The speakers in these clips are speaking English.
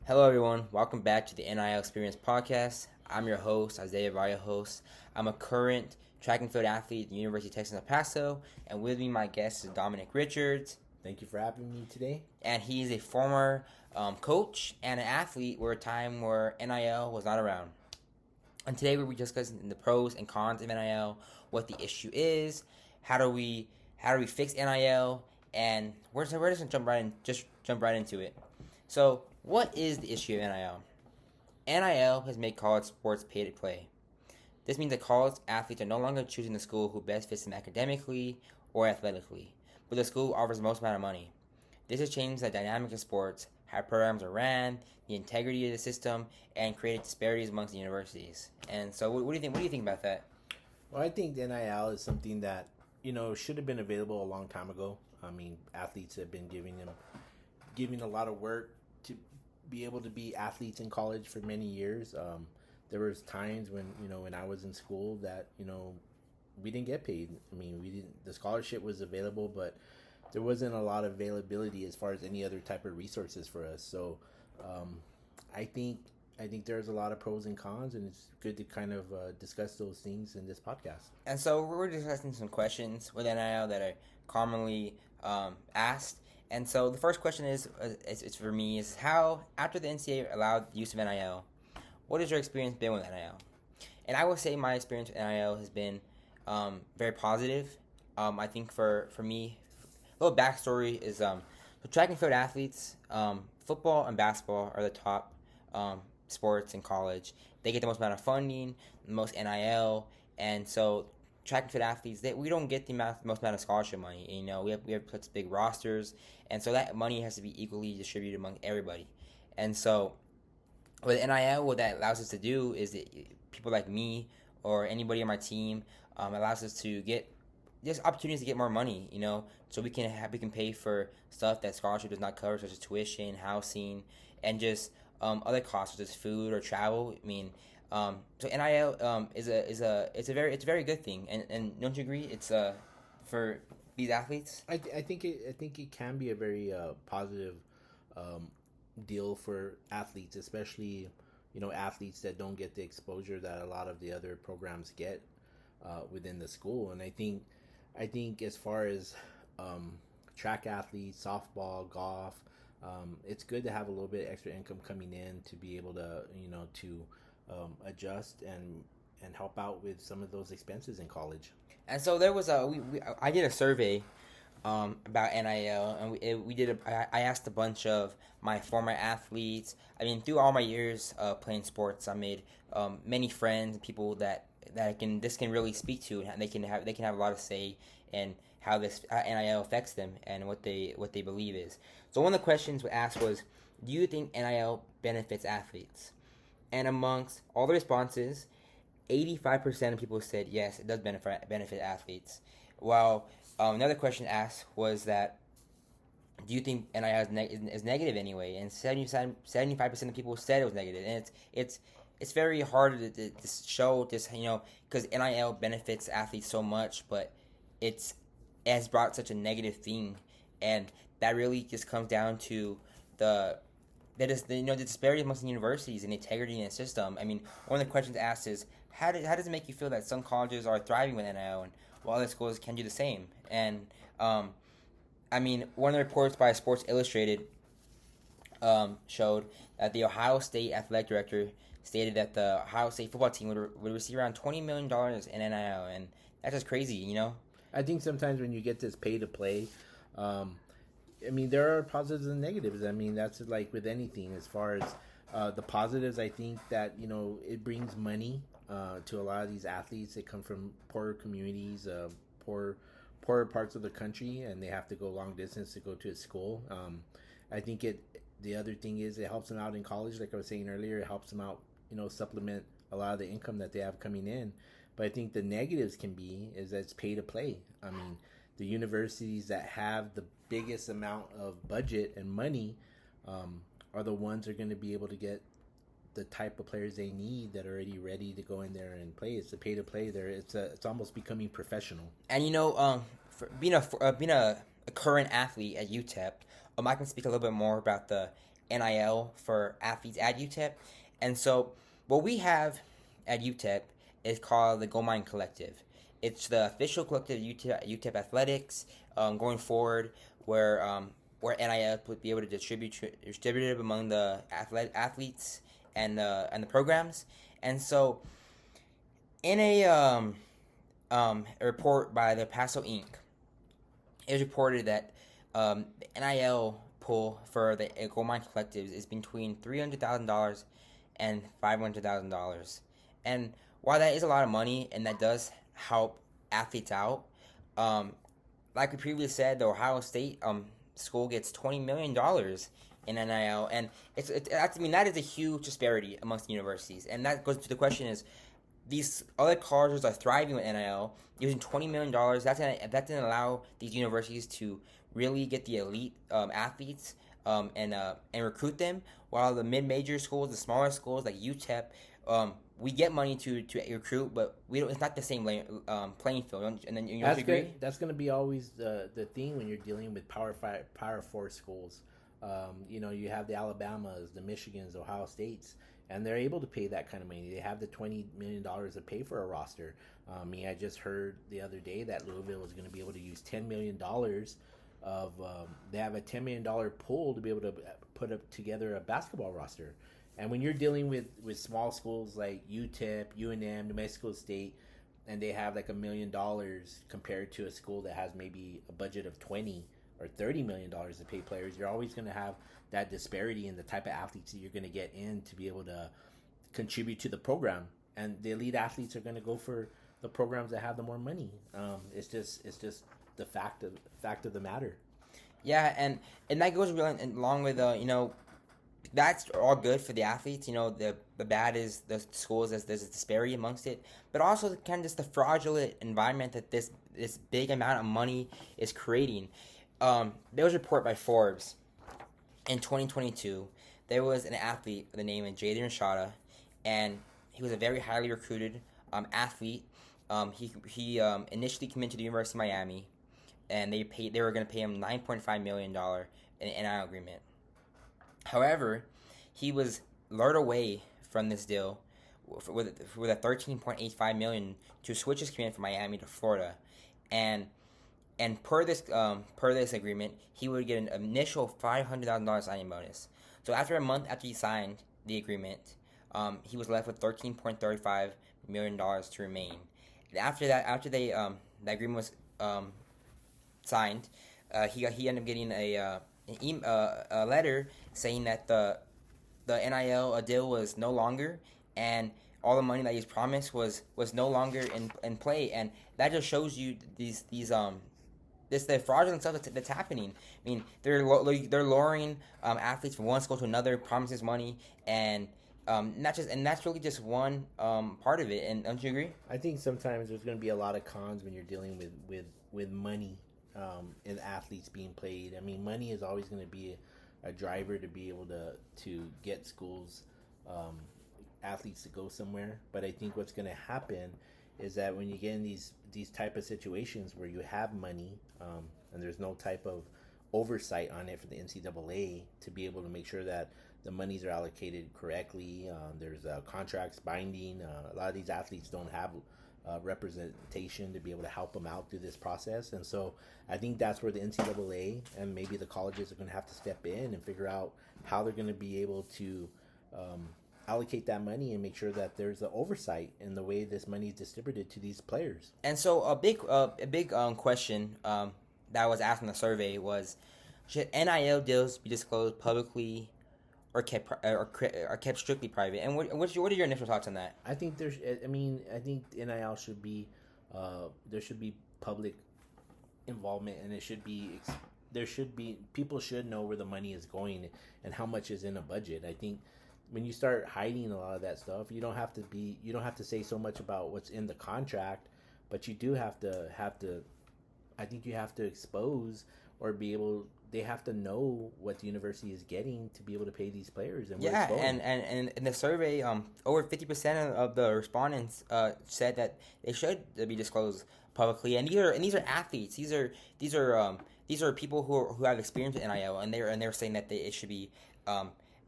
Hello, everyone. Welcome back to the N.I.L Experience Podcast. I'm your host, Isaiah Vallejos. I'm a current track and field athlete at the University of Texas El Paso, and with me, my guest is Dominic Richards. Thank you for having me today. And he's a former coach and an athlete where a time where NIL was not around. And today we'll be discussing the pros and cons of NIL, what the issue is, how do we fix NIL, and we're just gonna jump right into it. So, what is the issue of NIL? NIL has made college sports pay to play. This means that college athletes are no longer choosing the school who best fits them academically or athletically, but the school offers the most amount of money. This has changed the dynamic of sports, how programs are ran, the integrity of the system, and created disparities amongst the universities. And so, what do you think? What do you think about that? Well, I think the NIL is something that should have been available a long time ago. I mean, athletes have been giving a lot of work to be able to be athletes in college for many years. There was times when I was in school that we didn't get paid. I mean, we didn't. The scholarship was available, but there wasn't a lot of availability as far as any other type of resources for us. So, I think there's a lot of pros and cons, and it's good to kind of discuss those things in this podcast. And so we're discussing some questions with NIL that are commonly asked. And so the first question it's for me, is how, after the NCAA allowed the use of NIL, what has your experience been with NIL? And I will say my experience with NIL has been very positive. I think for me, a little backstory is so track and field athletes, football and basketball are the top sports in college. They get the most amount of funding, the most NIL, and so track and field athletes, we don't get the most amount of scholarship money. We have such big rosters, and so that money has to be equally distributed among everybody. And so with NIL, what that allows us to do is that people like me or anybody on my team allows us to get just opportunities to get more money. So we can pay for stuff that scholarship does not cover, such as tuition, housing, and just other costs such as food or travel. I mean, so NIL is a very good thing, and don't you agree? It's for these athletes. I think it can be a very positive deal for athletes, especially athletes that don't get the exposure that a lot of the other programs get within the school. And I think as far as track athletes, softball, golf, it's good to have a little bit extra income coming in to be able to adjust and help out with some of those expenses in college. And so there was I did a survey about NIL, and I asked a bunch of my former athletes. I mean, through all my years playing sports, I made many friends, people that this can really speak to, and they can have a lot of say in how this NIL affects them and what they believe is. So one of the questions we asked was, do you think NIL benefits athletes? And amongst all the responses, 85% of people said yes, it does benefit athletes. While another question asked was that, do you think NIL is negative anyway? And 75% of people said it was negative. And it's very hard to show this, because NIL benefits athletes so much, but it has brought such a negative thing, and that really just comes down to the disparity amongst the universities and the integrity in the system. I mean, one of the questions asked is, how does it make you feel that some colleges are thriving with NIL and while other schools can do the same? And I mean, one of the reports by Sports Illustrated showed that the Ohio State athletic director stated that the Ohio State football team would receive around $20 million in NIL, and that's just crazy, I think sometimes when you get this pay to play, I mean, there are positives and negatives. I mean, that's like with anything. As far as the positives, I think that it brings money to a lot of these athletes that come from poorer communities, poorer parts of the country, and they have to go long distance to go to a school. I think the other thing is it helps them out in college. Like I was saying earlier, it helps them out, supplement a lot of the income that they have coming in. But I think the negatives is that it's pay to play. I mean, the universities that have the biggest amount of budget and money are the ones that are going to be able to get the type of players they need that are already ready to go in there and play. It's a pay to play there. It's almost becoming professional. And for being a current athlete at UTEP, I can speak a little bit more about the NIL for athletes at UTEP. And so what we have at UTEP is called the Gold Mine Collective. It's the official collective of UTEP athletics going forward, where NIL would be able to distribute it among the athletes and the programs. And so, in a report by the Paso Inc., it was reported that the NIL pool for the Gold Mine Collectives is between $300,000 and $500,000. And while that is a lot of money and that does help athletes out, like we previously said, the Ohio State school gets $20 million in NIL, and that is a huge disparity amongst the universities. And that goes to the question: is these other colleges are thriving with NIL, using $20 million. That didn't allow these universities to really get the elite athletes and recruit them. While the mid-major schools, the smaller schools like UTEP, we get money to recruit, but we don't. It's not the same playing field. And then you agree? That's going to be always the thing when you're dealing with Power 4 schools. You have the Alabamas, the Michigans, Ohio States, and they're able to pay that kind of money. They have the $20 million to pay for a roster. I just heard the other day that Louisville is going to be able to use $10 million of. They have a $10 million pool to be able to put up together a basketball roster. And when you're dealing with small schools like UTEP, UNM, New Mexico State, and they have like $1 million compared to a school that has maybe a budget of $20 or $30 million to pay players, you're always going to have that disparity in the type of athletes that you're going to get in to be able to contribute to the program. And the elite athletes are going to go for the programs that have the more money. It's just the fact of the matter. Yeah, and that goes really along with that's all good for the athletes. The bad is the schools, there's a disparity amongst it, but also kind of just the fraudulent environment that this big amount of money is creating. There was a report by Forbes in 2022. There was an athlete with the name of Jaden Rashada, and he was a very highly recruited athlete. He initially came into the University of Miami, and they were going to pay him $9.5 million in an NIL agreement. However, he was lured away from this deal with a $13.85 million to switch his command from Miami to Florida, and per this agreement, he would get an initial $500,000 signing bonus. So after a month after he signed the agreement, he was left with $13.35 million to remain. After the agreement was signed, he ended up getting a letter saying that the NIL deal was no longer, and all the money that he's promised was no longer in play, and that just shows you the fraudulent stuff that's happening. I mean, they're luring athletes from one school to another, promises money, and that's really just one part of it. And don't you agree? I think sometimes there's going to be a lot of cons when you're dealing with money. And athletes being played. I mean, money is always going to be a driver to be able to get schools, athletes to go somewhere. But I think what's going to happen is that when you get in these type of situations where you have money and there's no type of oversight on it for the NCAA to be able to make sure that the monies are allocated correctly, there's contracts binding. A lot of these athletes don't have representation to be able to help them out through this process, and so I think that's where the NCAA and maybe the colleges are going to have to step in and figure out how they're going to be able to allocate that money and make sure that there's an oversight in the way this money is distributed to these players. And so a big question that was asked in the survey was: should NIL deals be disclosed publicly or kept strictly private? And what are your initial thoughts on that? I think I think NIL should be there should be public involvement, and people should know where the money is going and how much is in a budget. I think when you start hiding a lot of that stuff, you don't have to say so much about what's in the contract, but you do have to I think you have to expose or be able. They have to know what the university is getting to be able to pay these players. And and in the survey, over 50% of the respondents said that they should be disclosed publicly. And these are athletes. These are people who have experience with NIL, and they're saying that it should be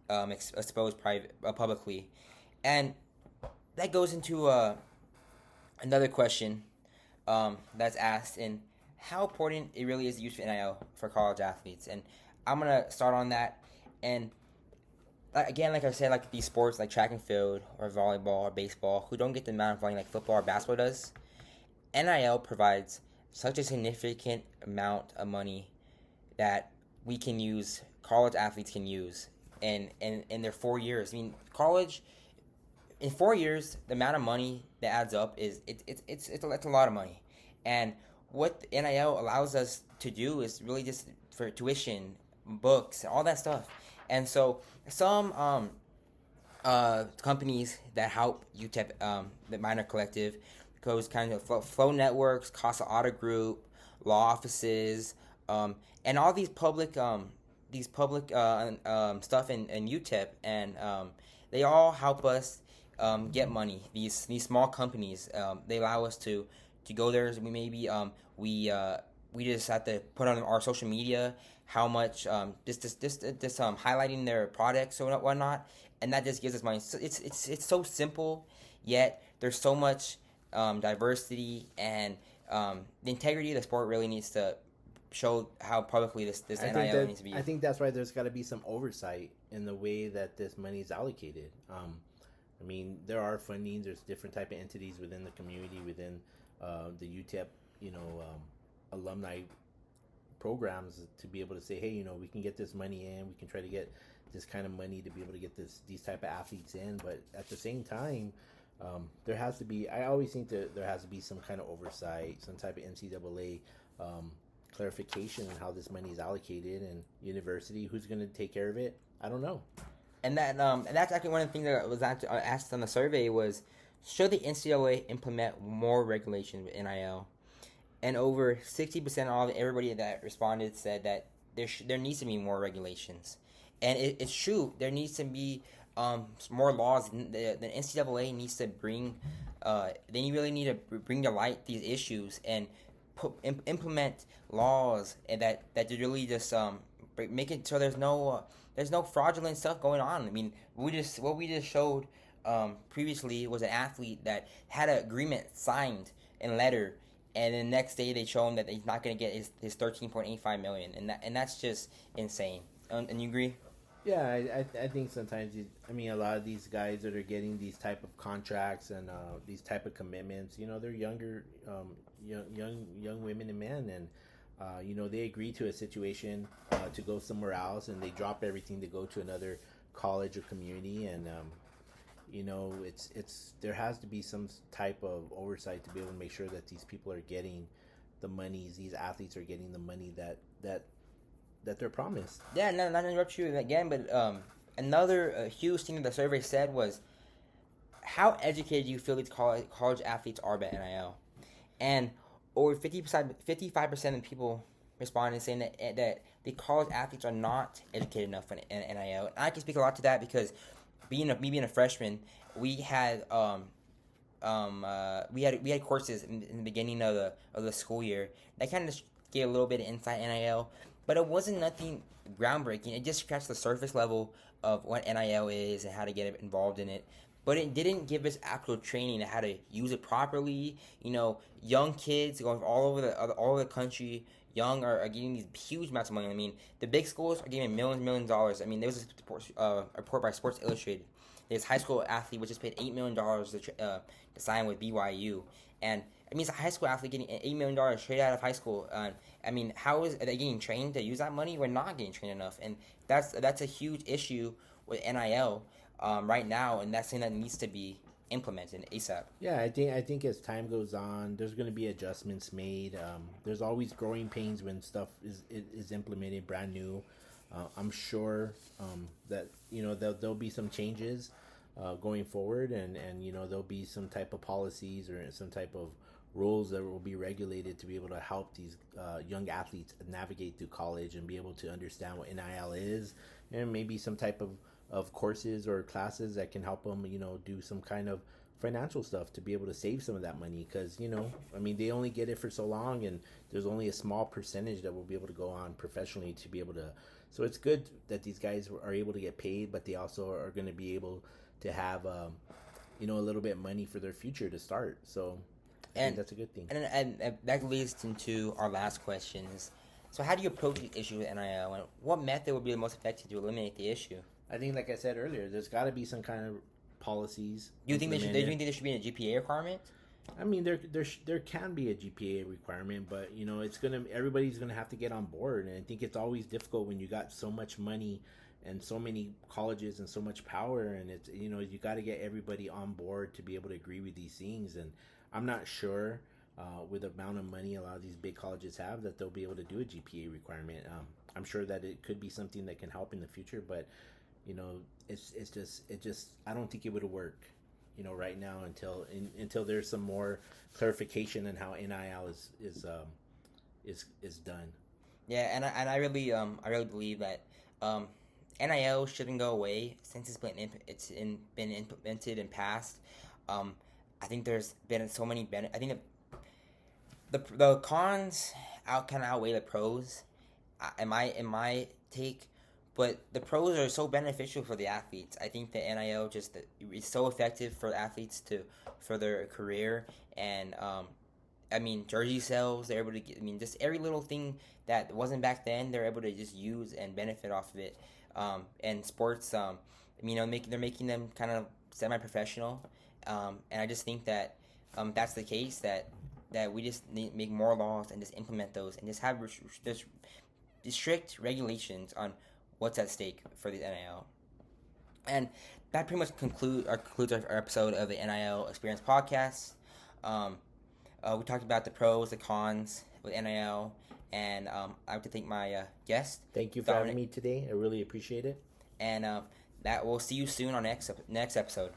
exposed publicly, and that goes into another question that's asked in how important it really is to use NIL for college athletes, and I'm gonna start on that. And again, like I said, like these sports like track and field or volleyball or baseball, who don't get the amount of money like football or basketball does, NIL provides such a significant amount of money that we can use, college athletes can use in their 4 years. I mean, college in 4 years, the amount of money that adds up is it's a lot of money, and what the NIL allows us to do is really just for tuition, books, all that stuff, and so some companies that help UTEP, the minor collective, goes kind of Flow Networks, Casa Auto Group, law offices, and all these public stuff in UTEP, and they all help us get money. These small companies, they allow us to go there. We maybe we just have to put on our social media how much just highlighting their products or whatnot, and that just gives us money. So it's so simple, yet there's so much diversity, and the integrity of the sport really needs to show how publicly this NIL needs to be. I think that's why there's got to be some oversight in the way that this money is allocated. I mean, there are funding. There's different type of entities within the community, within the UTEP, alumni programs, to be able to say, hey, we can get this money in. We can try to get this kind of money to be able to get these type of athletes in. But at the same time, there has to be. I always think that there has to be some kind of oversight, some type of NCAA clarification on how this money is allocated, and university, who's going to take care of it. I don't know. And that's actually one of the things that was asked on the survey was, should the NCAA implement more regulation with NIL? And over 60% of everybody that responded said that there needs to be more regulations. And it's true, there needs to be more laws. The NCAA needs to bring, they really need to bring to light these issues and implement laws, and that really just make it so there's no fraudulent stuff going on. I mean, what we just showed previously was an athlete that had an agreement signed in letter, and the next day they show him that he's not going to get his $13.85 million, and that's just insane. And you agree? Yeah, I think sometimes a lot of these guys that are getting these type of contracts and these type of commitments, they're younger, young women and men, and they agree to a situation to go somewhere else, and they drop everything to go to another college or community, and it's there has to be some type of oversight to be able to make sure that these people are getting the monies, these athletes are getting the money that they're promised. Yeah, no, not to interrupt you again, but another huge thing that the survey said was, how educated do you feel these college athletes are about NIL? And over 55% of people responded saying that the college athletes are not educated enough in NIL. And I can speak a lot to that because being a freshman, we had courses in the beginning of the school year that kind of gave a little bit of insight NIL, but it wasn't nothing groundbreaking. It just scratched the surface level of what NIL is and how to get involved in it. But it didn't give us actual training on how to use it properly. Young kids going all over the country, are getting these huge amounts of money. I mean, the big schools are getting millions of dollars. I mean, there was a report by Sports Illustrated. This high school athlete was just paid $8 million to sign with BYU, and I mean, it's a high school athlete getting $8 million straight out of high school. I mean, how are they getting trained to use that money? We're not getting trained enough, and that's a huge issue with NIL right now, and that's something that needs to be implemented ASAP. Yeah, I think as time goes on, there's going to be adjustments made. There's always growing pains when stuff is implemented brand new. I'm sure that there'll be some changes going forward, and there'll be some type of policies or some type of rules that will be regulated to be able to help these young athletes navigate through college and be able to understand what NIL is, and maybe some type of courses or classes that can help them do some kind of financial stuff to be able to save some of that money, because they only get it for so long, and there's only a small percentage that will be able to go on professionally to be able to So it's good that these guys are able to get paid, but they also are going to be able to have, a little bit of money for their future to start. So I think that's a good thing. And that leads into our last questions. So how do you approach the issue with NIL, and what method would be the most effective to eliminate the issue? I think, like I said earlier, there's got to be some kind of policies. Do you think there should be a GPA requirement? I mean, there can be a GPA requirement, but everybody's gonna have to get on board, and I think it's always difficult when you got so much money and so many colleges and so much power, and it's you got to get everybody on board to be able to agree with these things. And I'm not sure with the amount of money a lot of these big colleges have that they'll be able to do a GPA requirement. I'm sure that it could be something that can help in the future, but it's just I don't think it would work. Right now until there's some more clarification on how NIL is done. Yeah, and I really believe that NIL shouldn't go away since it's been implemented and passed. I think there's been so many I think the cons outweigh the pros. In my take. But the pros are so beneficial for the athletes. I think the NIL is so effective for athletes for their career. And, jersey sales, they're able to get, just every little thing that wasn't back then, they're able to just use and benefit off of it. And sports, they're making them kind of semi-professional. And I just think that that's the case, that we just need to make more laws and just implement those and just have strict regulations on what's at stake for the NIL. And that pretty much concludes our episode of the NIL Experience Podcast. We talked about the pros, the cons with NIL, and I have to thank my guest. Thank you for having me today. I really appreciate it. And that we'll see you soon on next episode.